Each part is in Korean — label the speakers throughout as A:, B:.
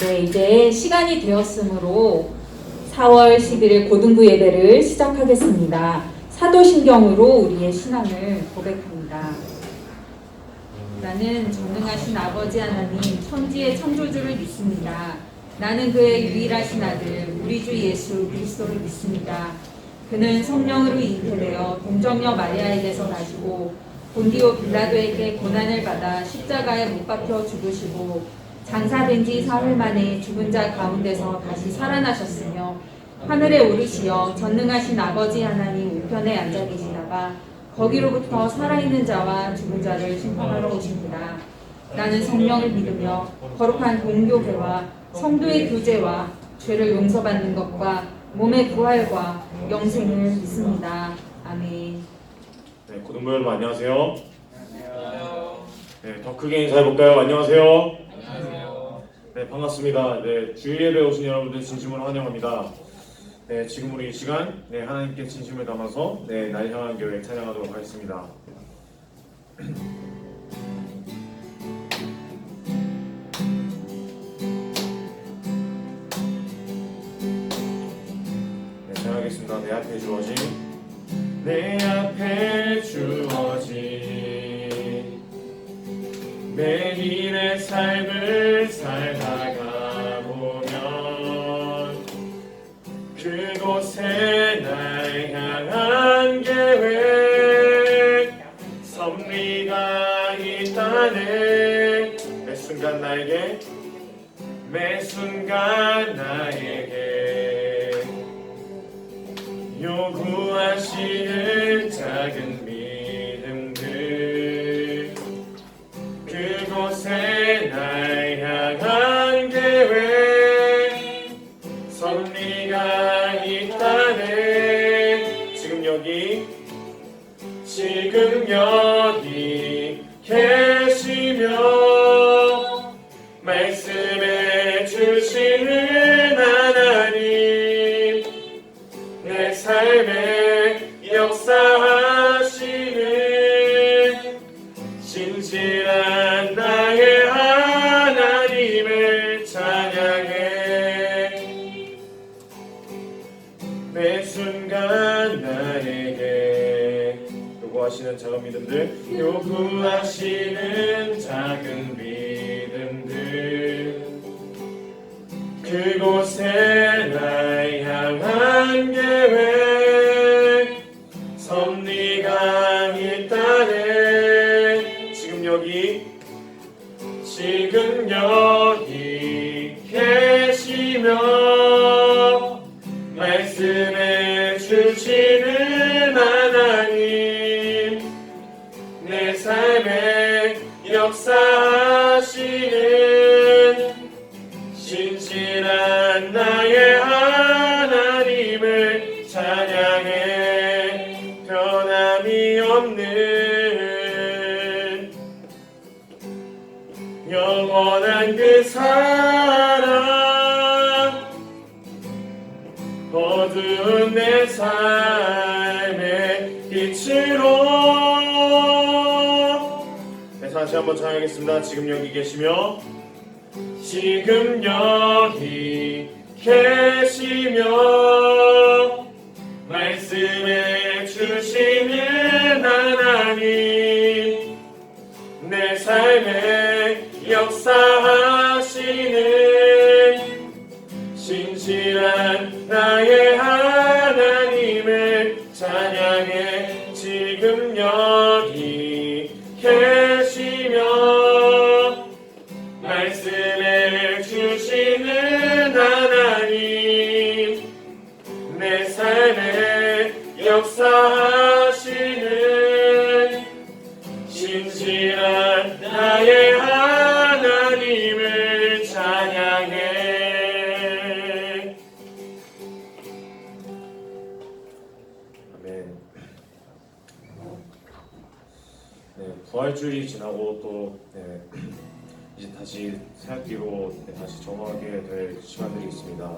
A: 네, 이제 시간이 되었으므로 4월 11일 고등부 예배를 시작하겠습니다. 사도신경으로 우리의 신앙을 고백합니다. 나는 전능하신 아버지 하나님 천지의 창조주를 믿습니다. 나는 그의 유일하신 아들 우리 주 예수 그리스도를 믿습니다. 그는 성령으로 잉태되어 동정녀 마리아에게서 나시고 본디오 빌라도에게 고난을 받아 십자가에 못 박혀 죽으시고 장사된 지 사흘 만에 죽은 자 가운데서 다시 살아나셨으며 하늘에 오르시어 전능하신 아버지 하나님 우편에 앉아 계시다가 거기로부터 살아있는 자와 죽은 자를 심판하러 오십니다. 나는 성령을 믿으며 거룩한 공교회와 성도의 교제와 죄를 용서받는 것과 몸의 부활과 영생을 믿습니다. 아멘.
B: 네, 고등부 여러분 안녕하세요. 안녕하세요. 네, 더 크게 인사해볼까요? 안녕하세요. 안녕하세요. 네, 반갑습니다. 네, 주일예배 오신 여러분들 진심으로 환영합니다. 네, 지금 우리 이 시간 하나님께 진심을 담아서 날 향한 교회 찬양하도록 하겠습니다. 네, 찬양하겠습니다. 내 앞에 주어진 매일의 삶을 살다가 보면 그곳에 날 향한 계획 섭리가 있다네. 매 순간 나에게 요구하시는 작은 믿음들 그곳에 날 향한 계획 섭리가 있다네. 지금 여기 계시며 말씀해 주시는 하나님 내 삶에 역사하시는 진실한 나의 하나님을 찬양해. 매 순간 나에게 요구하시는 작은 믿음들 그곳에 날 향한 계획 섭리가 있다네. 지금 여기 계시며 말씀해 주시는 하나님 내 삶에 역사하시는 진실한 나의 하나님을 찬양해. 변함이 없는 영원한 그 사랑 어두운 내 삶의 빛으로. 네, 다시 한번 찬양하겠습니다. 지금 여기 계시며 말씀해 주시는 하나님 내 삶에 역사하시는 진실한 나의 하나님을 찬양해. 지금 여기 계시며 말씀해 주시는 하나님 내 삶에 역사하시는 진실한 나의 하나님을 찬양해. 아멘. 네, 부활주일이 지나고 또 이제 다시 새학기로 다시 정하게 될 시간들이 있습니다.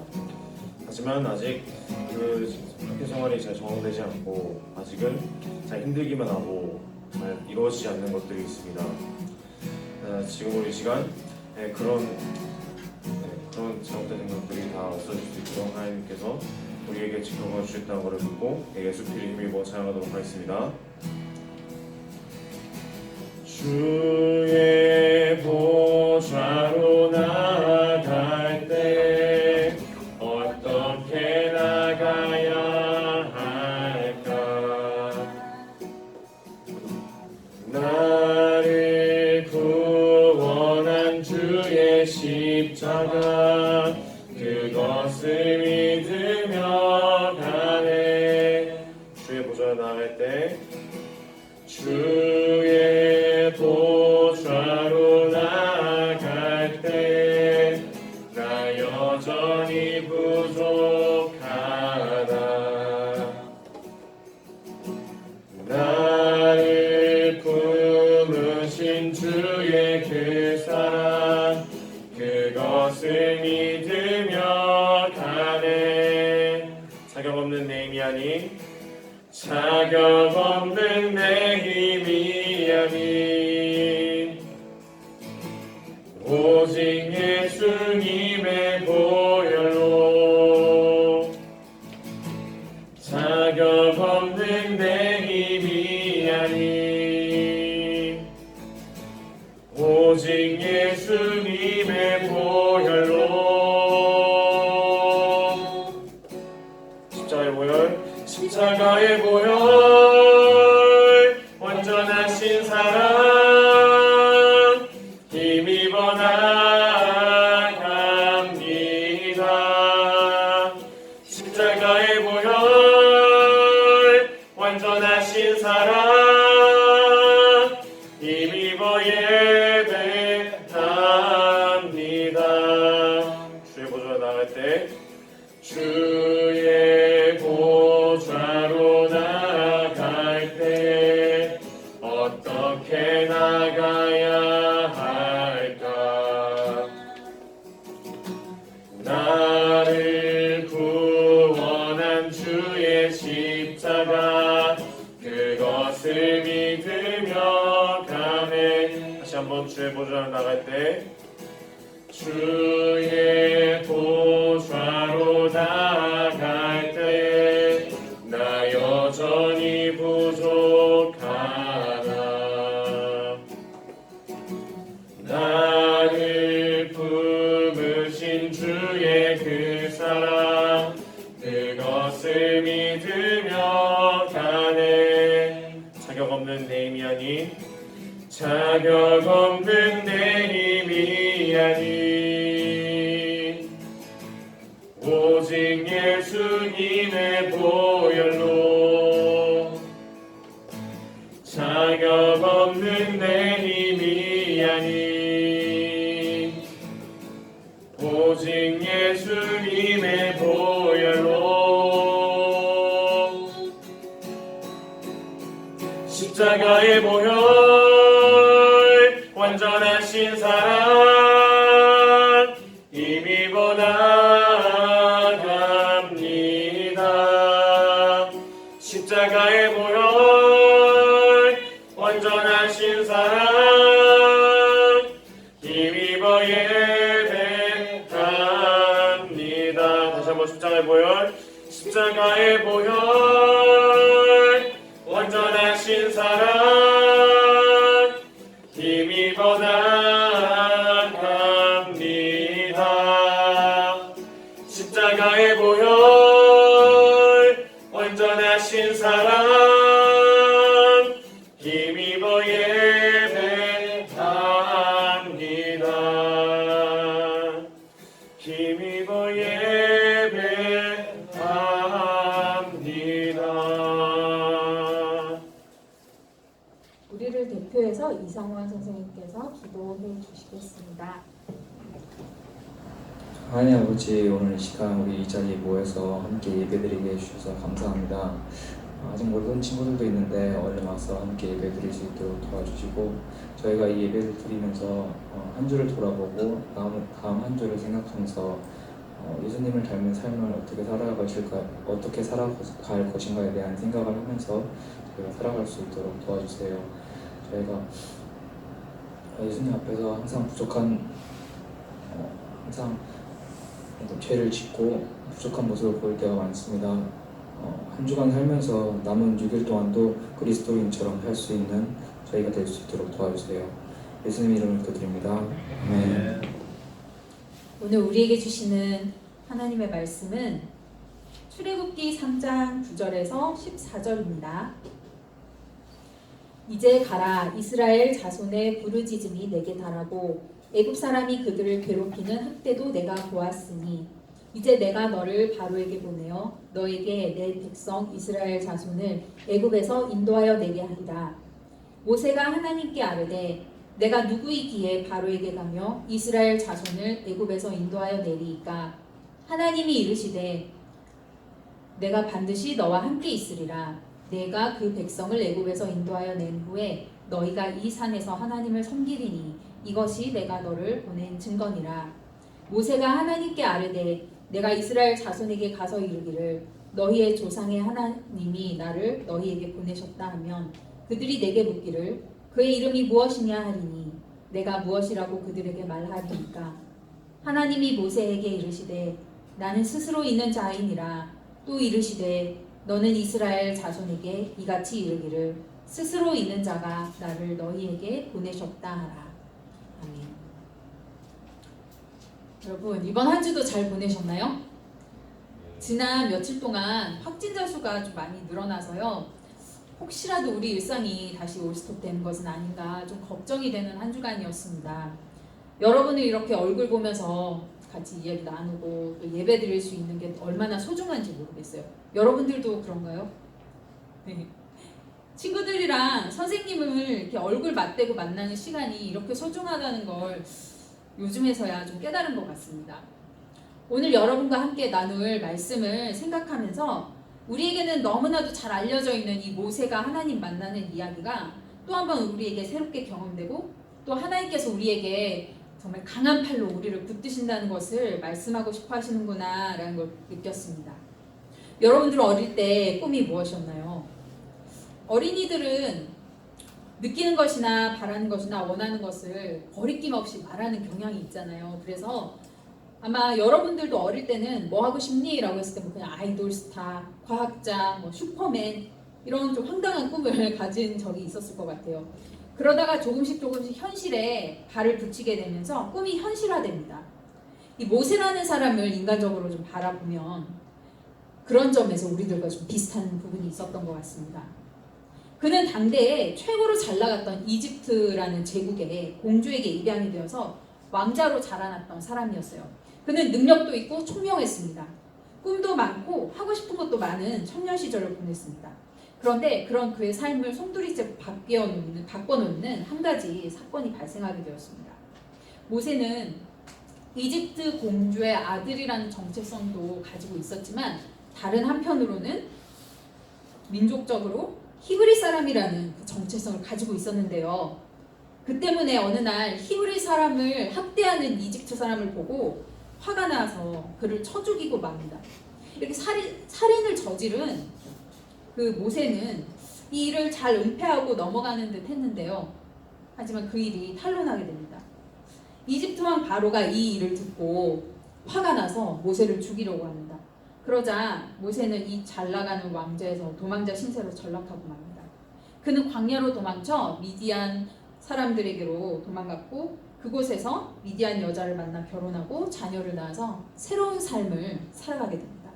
B: 하지만 아직 그 학교 생활이 잘 정하되지 않고 아직은 잘 힘들기만 하고 잘 이루어지지 않는 것들이 있습니다. 지금 우리 시간 그런 잘못된 생각들이 다 없어질 수 있도록 하나님께서 우리에게 지켜봐 주셨다는 것을 믿고 예수 피를 힘입어 찬양하도록 하겠습니다. 주의 보좌로 나아갈 때 어떻게 나가야 할까? 나를 구원한 주의 십자가 그것을 믿으며 가네. 주의 보좌로 나아갈 때 주의 보좌로 나아갈 때 나 여전히 부족하다. 나를 품으신 주의 그 사랑 그것을 믿으며 가네. 자격 없는 내 힘이 아닌 자격 없는 내 힘이 아닌 오직 예수님의 보혈로 자격 없는 내 힘이 아닌 오직 예수님의 보혈로 십자가의 보혈 완전하신 사랑 힘입어 나아갑니다. 십자가의 보혈 완전하신 사랑 힘입어 예배합니다. 주의 보좌로 나갈 때 주의 보좌로 나갈 때 어떻게 나가야 할까? 나를 구원한 주의 십자가 그것을 믿으며 가네. 다시 한번 주의 보좌로 나갈 때 주의 보좌로 나갈 때 나 여전히 부족하다. 나를 품으신 주의 그 사랑 그것을 믿으며 가네. 자격 없는 내 힘이 아닌 자격 없는 내 힘이 아닌 오직 예수님의 보혈로 자격 없는 내 힘이 아닌 오직 예수님의 보혈로 십자가의 보혈 완전하신 사랑 힘입어 나갑니다. 십자가의 보혈 완전하신 사랑 힘입어 예배합니다. 다시 한번 십자가의 보혈 십자가의 보혈 완전하신 사랑 힘입어 나갑니다. 십자가의 보혈 완전하신 사랑 힘입어 예배합니다. 힘입어 예배합니다.
A: 우리를 대표해서 이성원 선생님께서 기도해 주시겠습니다.
C: 하나님 아버지, 오늘 이 시간 우리 이 자리에 모여서 함께 예배드리게 해주셔서 감사합니다. 아직 모르는 친구들도 있는데 얼른 와서 함께 예배드릴 수 있도록 도와주시고 저희가 이 예배를 드리면서 한 주를 돌아보고 다음 한 주를 생각하면서 예수님을 닮은 삶을 어떻게 살아갈 것인가에 대한 생각을 하면서 저희가 살아갈 수 있도록 도와주세요. 저희가 예수님 앞에서 항상 부족한 항상 죄를 짓고 부족한 모습을 보일 때가 많습니다. 한 주간 살면서 남은 6일 동안도 그리스도인처럼 살 수 있는 저희가 될 수 있도록 도와주세요. 예수님 이름으로 기도드립니다. 아멘.
A: 오늘 우리에게 주시는 하나님의 말씀은 출애굽기 3장 9절에서 14절입니다. 이제 가라, 이스라엘 자손의 부르짖음이 내게 달하고 애굽 사람이 그들을 괴롭히는 학대도 내가 보았으니 이제 내가 너를 바로에게 보내어 너에게 내 백성 이스라엘 자손을 애굽에서 인도하여 내게 하리라. 모세가 하나님께 아뢰되 내가 누구이기에 바로에게 가며 이스라엘 자손을 애굽에서 인도하여 내리이까? 하나님이 이르시되 내가 반드시 너와 함께 있으리라. 내가 그 백성을 애굽에서 인도하여 낸 후에 너희가 이 산에서 하나님을 섬기리니 이것이 내가 너를 보낸 증거니라. 모세가 하나님께 아뢰되 내가 이스라엘 자손에게 가서 이르기를 너희의 조상의 하나님이 나를 너희에게 보내셨다 하면 그들이 내게 묻기를 그의 이름이 무엇이냐 하리니 내가 무엇이라고 그들에게 말하리이까? 하나님이 모세에게 이르시되 나는 스스로 있는 자이니라. 또 이르시되 너는 이스라엘 자손에게 이같이 이르기를 스스로 있는 자가 나를 너희에게 보내셨다 하라. 아멘. 여러분 이번 한 주도 잘 보내셨나요? 지난 며칠 동안 확진자 수가 좀 많이 늘어나서요. 혹시라도 우리 일상이 다시 올스톱되는 것은 아닌가 좀 걱정이 되는 한 주간이었습니다. 여러분을 이렇게 얼굴 보면서 같이 이야기 나누고 또 예배 드릴 수 있는 게 얼마나 소중한지 모르겠어요. 여러분들도 그런가요? 네. 친구들이랑 선생님을 이렇게 얼굴 맞대고 만나는 시간이 이렇게 소중하다는 걸 요즘에서야 좀 깨달은 것 같습니다. 오늘 여러분과 함께 나눌 말씀을 생각하면서 우리에게는 너무나도 잘 알려져 있는 이 모세가 하나님 만나는 이야기가 또 한 번 우리에게 새롭게 경험되고 또 하나님께서 우리에게 정말 강한 팔로 우리를 붙드신다는 것을 말씀하고 싶어 하시는구나 라는 걸 느꼈습니다. 여러분들 어릴 때 꿈이 무엇이었나요? 어린이들은 느끼는 것이나 바라는 것이나 원하는 것을 거리낌 없이 말하는 경향이 있잖아요. 그래서 아마 여러분들도 어릴 때는 뭐 하고 싶니? 라고 했을 때 뭐 그냥 아이돌 스타, 과학자, 뭐 슈퍼맨 이런 좀 황당한 꿈을 가진 적이 있었을 것 같아요. 그러다가 조금씩 현실에 발을 붙이게 되면서 꿈이 현실화됩니다. 이 모세라는 사람을 인간적으로 좀 바라보면 그런 점에서 우리들과 좀 비슷한 부분이 있었던 것 같습니다. 그는 당대에 최고로 잘 나갔던 이집트라는 제국의 공주에게 입양이 되어서 왕자로 자라났던 사람이었어요. 그는 능력도 있고 총명했습니다. 꿈도 많고 하고 싶은 것도 많은 청년 시절을 보냈습니다. 그런데 그런 그의 삶을 송두리째 바꿔놓는 한 가지 사건이 발생하게 되었습니다. 모세는 이집트 공주의 아들이라는 정체성도 가지고 있었지만 다른 한편으로는 민족적으로 히브리 사람이라는 그 정체성을 가지고 있었는데요. 그 때문에 어느 날 히브리 사람을 학대하는 이집트 사람을 보고 화가 나서 그를 쳐 죽이고 맙니다. 이렇게 살인을 저지른 그 모세는 이 일을 잘 은폐하고 넘어가는 듯 했는데요. 하지만 그 일이 탄로나게 됩니다. 이집트 왕 바로가 이 일을 듣고 화가 나서 모세를 죽이려고 합니다. 그러자 모세는 이 잘 나가는 왕좌에서 도망자 신세로 전락하고 맙니다. 그는 광야로 도망쳐 미디안 사람들에게로 도망갔고 그곳에서 미디안 여자를 만나 결혼하고 자녀를 낳아서 새로운 삶을 살아가게 됩니다.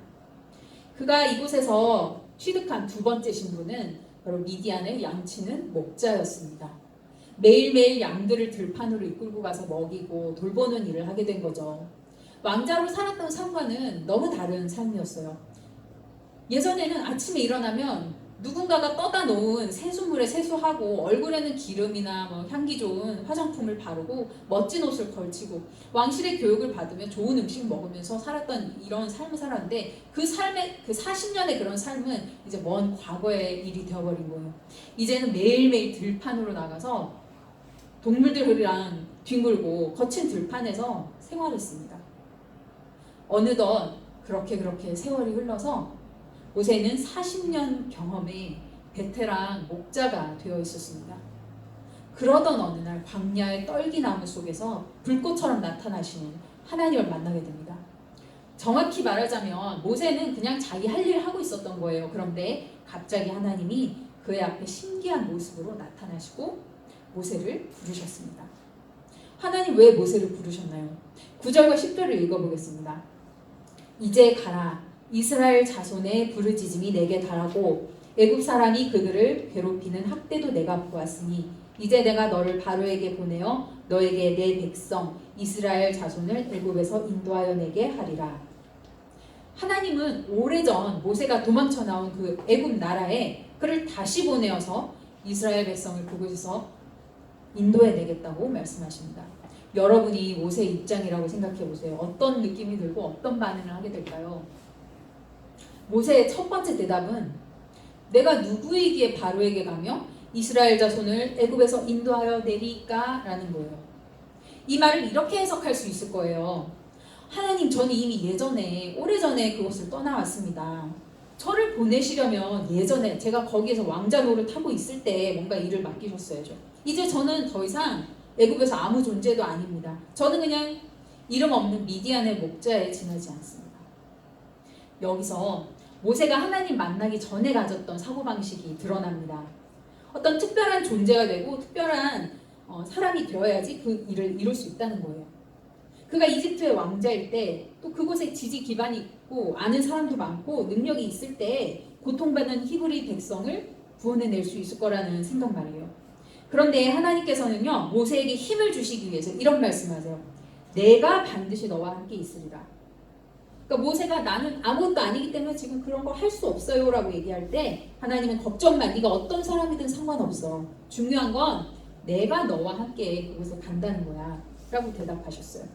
A: 그가 이곳에서 취득한 두 번째 신분은 바로 미디안의 양치는 목자였습니다. 매일매일 양들을 들판으로 이끌고 가서 먹이고 돌보는 일을 하게 된 거죠. 왕자로 살았던 삶과는 너무 다른 삶이었어요. 예전에는 아침에 일어나면 누군가가 떠다 놓은 세수물에 세수하고 얼굴에는 기름이나 뭐 향기 좋은 화장품을 바르고 멋진 옷을 걸치고 왕실의 교육을 받으며 좋은 음식 먹으면서 살았던 이런 삶을 살았는데 그 40년의 그런 삶은 이제 먼 과거의 일이 되어버린 거예요. 이제는 매일매일 들판으로 나가서 동물들이랑 뒹굴고 거친 들판에서 생활했습니다. 어느덧 그렇게 세월이 흘러서 모세는 40년 경험의 베테랑 목자가 되어 있었습니다. 그러던 어느 날 광야의 떨기나무 속에서 불꽃처럼 나타나시는 하나님을 만나게 됩니다. 정확히 말하자면 모세는 그냥 자기 할 일 하고 있었던 거예요. 그런데 갑자기 하나님이 그의 앞에 신기한 모습으로 나타나시고 모세를 부르셨습니다. 하나님 왜 모세를 부르셨나요? 9절과 10절을 읽어보겠습니다. 이제 가라. 이스라엘 자손의 부르짖음이 내게 달하고 애굽 사람이 그들을 괴롭히는 학대도 내가 보았으니 이제 내가 너를 바로에게 보내어 너에게 내 백성 이스라엘 자손을 애굽에서 인도하여 내게 하리라. 하나님은 오래전 모세가 도망쳐 나온 그 애굽 나라에 그를 다시 보내어서 이스라엘 백성을 그곳에서 인도해 내겠다고 말씀하십니다. 여러분이 모세의 입장이라고 생각해 보세요. 어떤 느낌이 들고 어떤 반응을 하게 될까요? 모세의 첫 번째 대답은 내가 누구이기에 바로에게 가며 이스라엘 자손을 애굽에서 인도하여 내리까? 라는 거예요. 이 말을 이렇게 해석할 수 있을 거예요. 하나님, 저는 이미 예전에 오래전에 그곳을 떠나왔습니다. 저를 보내시려면 예전에 제가 거기에서 왕자 노릇하고 있을 때 뭔가 일을 맡기셨어야죠. 이제 저는 더 이상 애굽에서 아무 존재도 아닙니다. 저는 그냥 이름 없는 미디안의 목자에 지나지 않습니다. 여기서 모세가 하나님 만나기 전에 가졌던 사고방식이 드러납니다. 어떤 특별한 존재가 되고 특별한 사람이 되어야지 그 일을 이룰 수 있다는 거예요. 그가 이집트의 왕자일 때 또 그곳에 지지 기반이 있고 아는 사람도 많고 능력이 있을 때 고통받는 히브리 백성을 구원해낼 수 있을 거라는 생각 말이에요. 그런데 하나님께서는요 모세에게 힘을 주시기 위해서 이런 말씀하세요. 내가 반드시 너와 함께 있으리라. 그러니까 모세가 나는 아무것도 아니기 때문에 지금 그런 거 할 수 없어요 라고 얘기할 때 하나님은 걱정 마. 네가 어떤 사람이든 상관없어. 중요한 건 내가 너와 함께 그곳에 간다는 거야 라고 대답하셨어요.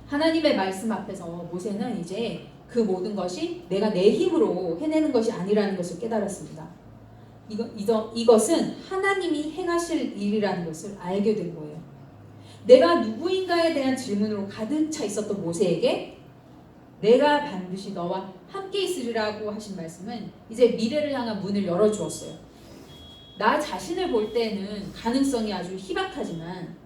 A: 하나님의 말씀 앞에서 모세는 이제 그 모든 것이 내가 내 힘으로 해내는 것이 아니라는 것을 깨달았습니다. 이것은 하나님이 행하실 일이라는 것을 알게 된 거예요. 내가 누구인가에 대한 질문으로 가득 차 있었던 모세에게 내가 반드시 너와 함께 있으리라고 하신 말씀은 이제 미래를 향한 문을 열어주었어요. 나 자신을 볼 때는 가능성이 아주 희박하지만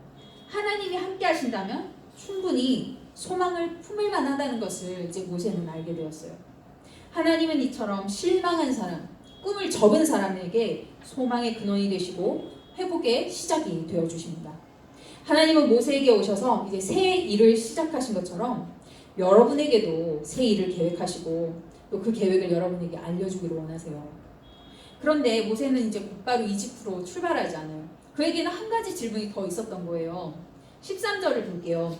A: 하나님이 함께 하신다면 충분히 소망을 품을 만하다는 것을 이제 모세는 알게 되었어요. 하나님은 이처럼 실망한 사람, 꿈을 접은 사람에게 소망의 근원이 되시고 회복의 시작이 되어주십니다. 하나님은 모세에게 오셔서 이제 새 일을 시작하신 것처럼 여러분에게도 새 일을 계획하시고 또 그 계획을 여러분에게 알려주기를 원하세요. 그런데 모세는 이제 곧바로 이집트로 출발하지 않아요. 그에게는 한 가지 질문이 더 있었던 거예요. 13절을 볼게요.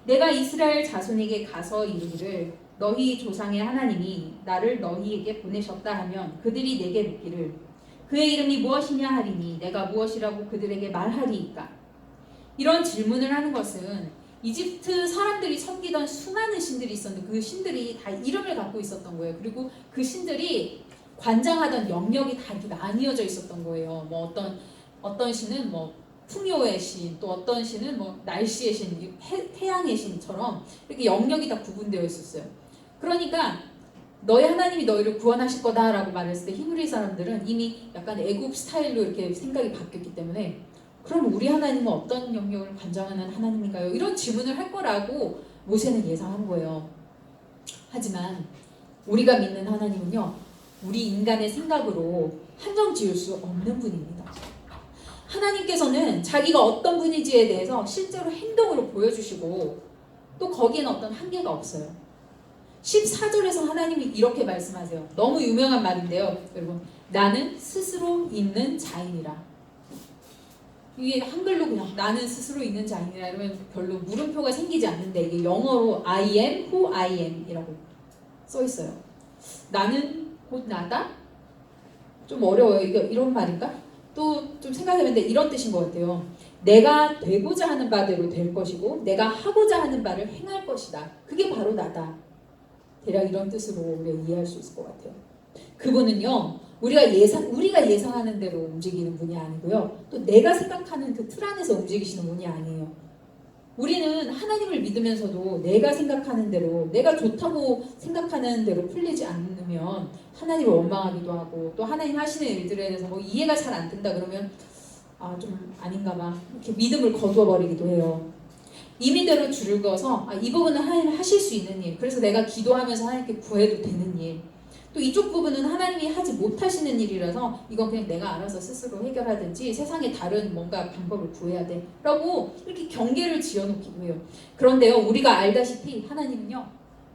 A: 내가 이스라엘 자손에게 가서 이르기를 너희 조상의 하나님이 나를 너희에게 보내셨다 하면 그들이 내게 묻기를 그의 이름이 무엇이냐 하리니 내가 무엇이라고 그들에게 말하리이까. 이런 질문을 하는 것은 이집트 사람들이 섬기던 수많은 신들이 있었는데 그 신들이 다 이름을 갖고 있었던 거예요. 그리고 그 신들이 관장하던 영역이 다 이렇게 나뉘어져 있었던 거예요. 뭐 어떤 신은 뭐 풍요의 신, 또 어떤 신은 뭐 날씨의 신, 태양의 신처럼 이렇게 영역이 다 구분되어 있었어요. 그러니까 너희 하나님이 너희를 구원하실 거다라고 말했을 때 히브리 사람들은 이미 약간 애굽 스타일로 이렇게 생각이 바뀌었기 때문에 그럼 우리 하나님은 어떤 영역을 관장하는 하나님인가요? 이런 질문을 할 거라고 모세는 예상한 거예요. 하지만 우리가 믿는 하나님은요, 우리 인간의 생각으로 한정 지을 수 없는 분입니다. 하나님께서는 자기가 어떤 분인지에 대해서 실제로 행동으로 보여주시고 또 거기에는 어떤 한계가 없어요. 14절에서 하나님이 이렇게 말씀하세요. 너무 유명한 말인데요. 여러분, 나는 스스로 있는 자인이라. 이게 한글로 그냥 나는 스스로 있는 자인이라 이러면 별로 물음표가 생기지 않는데 이게 영어로 I am who I am 이라고 써 있어요. 나는 곧 나다? 좀 어려워요. 이런 말인가? 또 좀 생각해보는데 이런 뜻인 것 같아요. 내가 되고자 하는 바대로 될 것이고 내가 하고자 하는 바를 행할 것이다. 그게 바로 나다. 대략 이런 뜻으로 우리가 이해할 수 있을 것 같아요. 그분은요, 우리가 예상하는 대로 움직이는 분이 아니고요. 또 내가 생각하는 그 틀 안에서 움직이시는 분이 아니에요. 우리는 하나님을 믿으면서도 내가 생각하는 대로, 내가 좋다고 생각하는 대로 풀리지 않으면 하나님을 원망하기도 하고 또 하나님 하시는 일들에 대해서 뭐 이해가 잘 안 된다 그러면 좀 아닌가 봐. 이렇게 믿음을 거두어 버리기도 해요.
D: 임의대로 줄을 그어서 이 부분은 하나님 하실 수 있는 일, 그래서 내가 기도하면서 하나님께 구해도 되는 일, 또 이쪽 부분은 하나님이 하지 못하시는 일이라서 이건 그냥 내가 알아서 스스로 해결하든지 세상에 다른 뭔가 방법을 구해야 돼 라고 이렇게 경계를 지어놓기도 해요. 그런데요, 우리가 알다시피 하나님은요,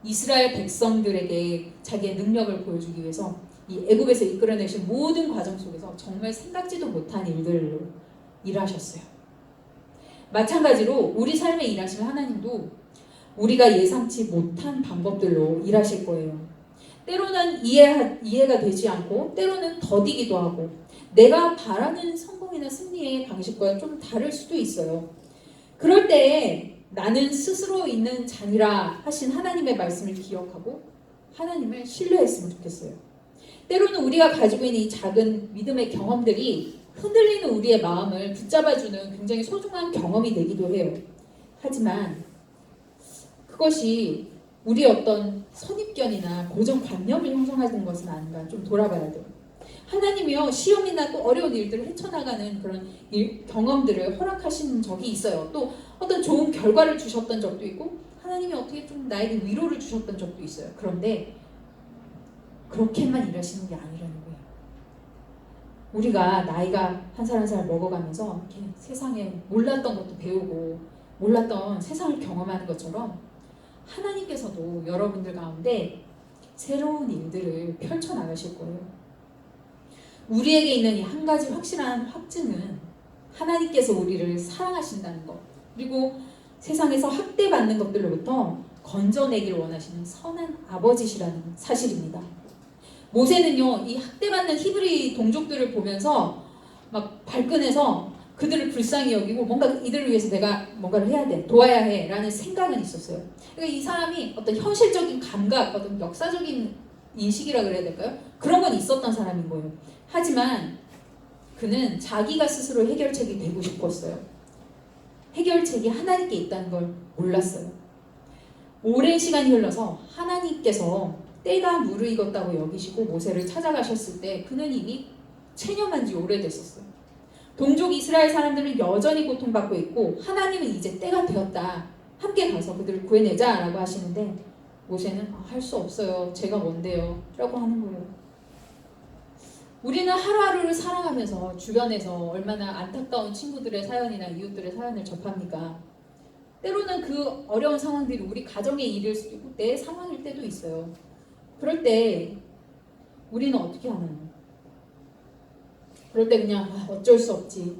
D: 이스라엘 백성들에게 자기의 능력을 보여주기 위해서 이 애굽에서 이끌어내신 모든 과정 속에서 정말 생각지도 못한 일들로 일하셨어요. 마찬가지로 우리 삶에 일하실 하나님도 우리가 예상치 못한 방법들로 일하실 거예요. 때로는 이해가 되지 않고 때로는 더디기도 하고 내가 바라는 성공이나 승리의 방식과 좀 다를 수도 있어요. 그럴 때에 나는 스스로 있는 자니라 하신 하나님의 말씀을 기억하고 하나님을 신뢰했으면 좋겠어요. 때로는 우리가 가지고 있는 이 작은 믿음의 경험들이 흔들리는 우리의 마음을 붙잡아주는 굉장히 소중한 경험이 되기도 해요. 하지만 그것이 우리의 어떤 선입견이나 고정관념을 형성하는 것은 아닌가 좀 돌아봐야 돼요. 하나님이요, 시험이나 또 어려운 일들을 헤쳐나가는 그런 경험들을 허락하신 적이 있어요. 또 어떤 좋은 결과를 주셨던 적도 있고 하나님이 어떻게 좀 나에게 위로를 주셨던 적도 있어요. 그런데 그렇게만 일하시는 게 아니라는 거예요. 우리가 나이가 한 살 한 살 먹어가면서 이렇게 세상에 몰랐던 것도 배우고 몰랐던 세상을 경험하는 것처럼 하나님께서도 여러분들 가운데 새로운 일들을 펼쳐나가실 거예요. 우리에게 있는 이 한 가지 확실한 확증은 하나님께서 우리를 사랑하신다는 것, 그리고 세상에서 학대받는 것들로부터 건져내길 원하시는 선한 아버지시라는 사실입니다. 모세는요, 이 학대받는 히브리 동족들을 보면서 막 발끈해서 그들을 불쌍히 여기고 뭔가 이들을 위해서 내가 뭔가를 해야 돼, 도와야 해 라는 생각은 있었어요. 그러니까 이 사람이 어떤 현실적인 감각, 어떤 역사적인 인식이라 그래야 될까요? 그런 건 있었던 사람인 거예요. 하지만 그는 자기가 스스로 해결책이 되고 싶었어요. 해결책이 하나님께 있다는 걸 몰랐어요. 오랜 시간이 흘러서 하나님께서 때가 무르익었다고 여기시고 모세를 찾아가셨을 때 그는 이미 체념한 지 오래됐었어요. 동족 이스라엘 사람들은 여전히 고통받고 있고 하나님은 이제 때가 되었다, 함께 가서 그들을 구해내자 라고 하시는데 모세는 할 수 없어요, 제가 뭔데요 라고 하는 거예요. 우리는 하루하루를 살아가면서 주변에서 얼마나 안타까운 친구들의 사연이나 이웃들의 사연을 접합니까? 때로는 그 어려운 상황들이 우리 가정의 일일 수도 있고 내 상황일 때도 있어요. 그럴 때 우리는 어떻게 하나요? 그럴 때 그냥 어쩔 수 없지,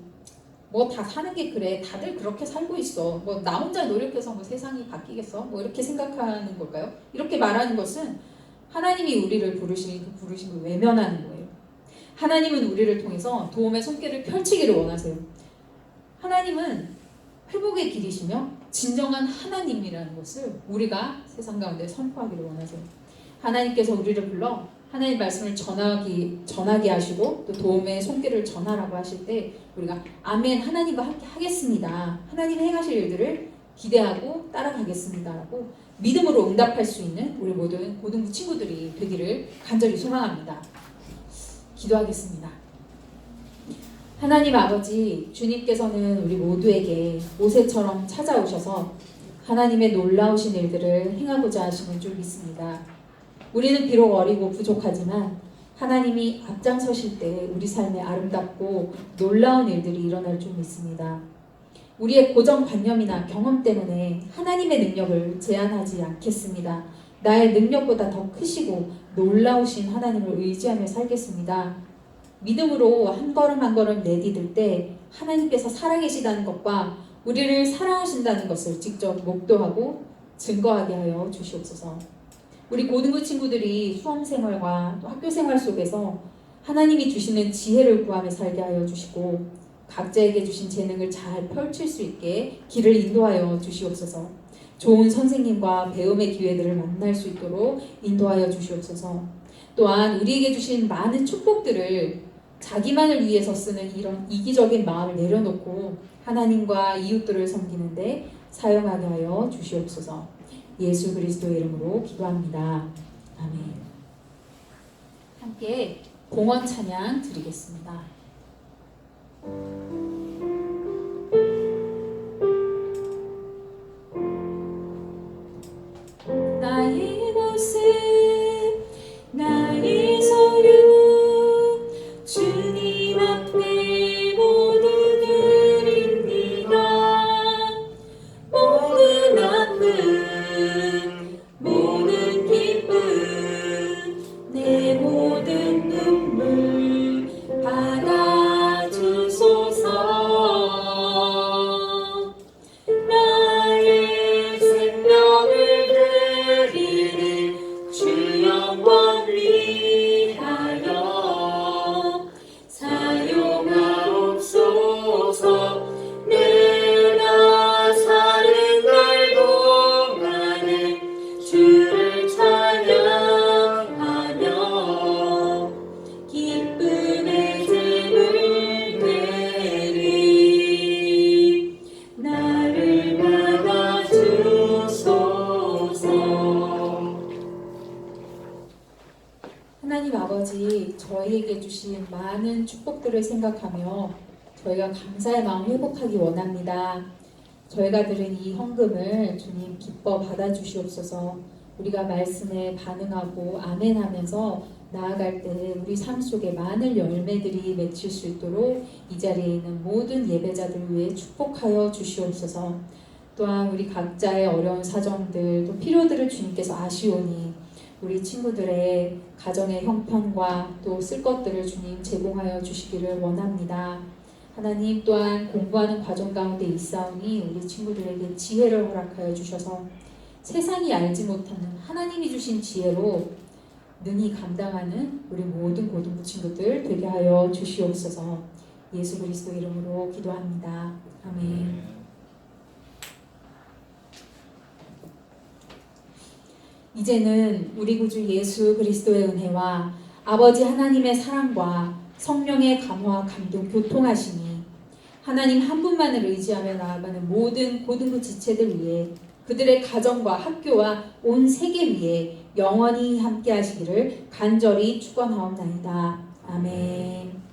D: 뭐 다 사는 게 그래, 다들 그렇게 살고 있어, 뭐 나 혼자 노력해서 뭐 세상이 바뀌겠어, 뭐 이렇게 생각하는 걸까요? 이렇게 말하는 것은 하나님이 우리를 부르신 그 부르심을 외면하는 거예요. 하나님은 우리를 통해서 도움의 손길을 펼치기를 원하세요. 하나님은 회복의 길이시며 진정한 하나님이라는 것을 우리가 세상 가운데 선포하기를 원하세요. 하나님께서 우리를 불러 하나님 말씀을 전하게 하시고 또 도움의 손길을 전하라고 하실 때 우리가 아멘, 하나님과 함께 하겠습니다, 하나님이 행하실 일들을 기대하고 따라가겠습니다 라고 믿음으로 응답할 수 있는 우리 모든 고등부 친구들이 되기를 간절히 소망합니다. 기도하겠습니다. 하나님 아버지, 주님께서는 우리 모두에게 모세처럼 찾아오셔서 하나님의 놀라우신 일들을 행하고자 하시는 줄 믿습니다. 우리는 비록 어리고 부족하지만 하나님이 앞장서실 때 우리 삶에 아름답고 놀라운 일들이 일어날 줄 믿습니다. 우리의 고정관념이나 경험 때문에 하나님의 능력을 제한하지 않겠습니다. 나의 능력보다 더 크시고 놀라우신 하나님을 의지하며 살겠습니다. 믿음으로 한 걸음 한 걸음 내디딜 때 하나님께서 살아계시다는 것과 우리를 사랑하신다는 것을 직접 목도하고 증거하게 하여 주시옵소서. 우리 고등부 친구들이 수험생활과 또 학교생활 속에서 하나님이 주시는 지혜를 구하며 살게 하여 주시고 각자에게 주신 재능을 잘 펼칠 수 있게 길을 인도하여 주시옵소서. 좋은 선생님과 배움의 기회들을 만날 수 있도록 인도하여 주시옵소서. 또한 우리에게 주신 많은 축복들을 자기만을 위해서 쓰는 이런 이기적인 마음을 내려놓고 하나님과 이웃들을 섬기는데 사용하게 하여 주시옵소서. 예수 그리스도의 이름으로 기도합니다. 아멘. 함께 봉헌 찬양 드리겠습니다. 모든 기쁨 내 모든 눈물 받아주소서. 나의 생명을 드리니 주 영광 위하여 사용하옵소서. 내가 사는 날 동안에 주를 찬양하며 기쁨의 샘을 내리 나를 받아주소서. 하나님 아버지, 저희에게 주신 많은 축복들을 생각하며 저희가 감사의 마음 회복하기 원합니다. 저희가 들은 이 헌금을 주님 기뻐 받아주시옵소서. 우리가 말씀에 반응하고 아멘하면서 나아갈 때 우리 삶 속에 많은 열매들이 맺힐 수 있도록 이 자리에 있는 모든 예배자들을 위해 축복하여 주시옵소서. 또한 우리 각자의 어려운 사정들 또 필요들을 주님께서 아시오니 우리 친구들의 가정의 형편과 또 쓸 것들을 주님 제공하여 주시기를 원합니다. 하나님 또한 공부하는 과정 가운데 있사오니 우리 친구들에게 지혜를 허락하여 주셔서 세상이 알지 못하는 하나님이 주신 지혜로 능히 감당하는 우리 모든 고등부 친구들 되게 하여 주시옵소서. 예수 그리스도 이름으로 기도합니다. 아멘. 이제는 우리 구주 예수 그리스도의 은혜와 아버지 하나님의 사랑과 성령의 감화, 감동, 교통하심이 하나님 한 분만을 의지하며 나아가는 모든 고등부 지체들 위해 그들의 가정과 학교와 온 세계 위에 영원히 함께 하시기를 간절히 축원하옵나이다. 아멘.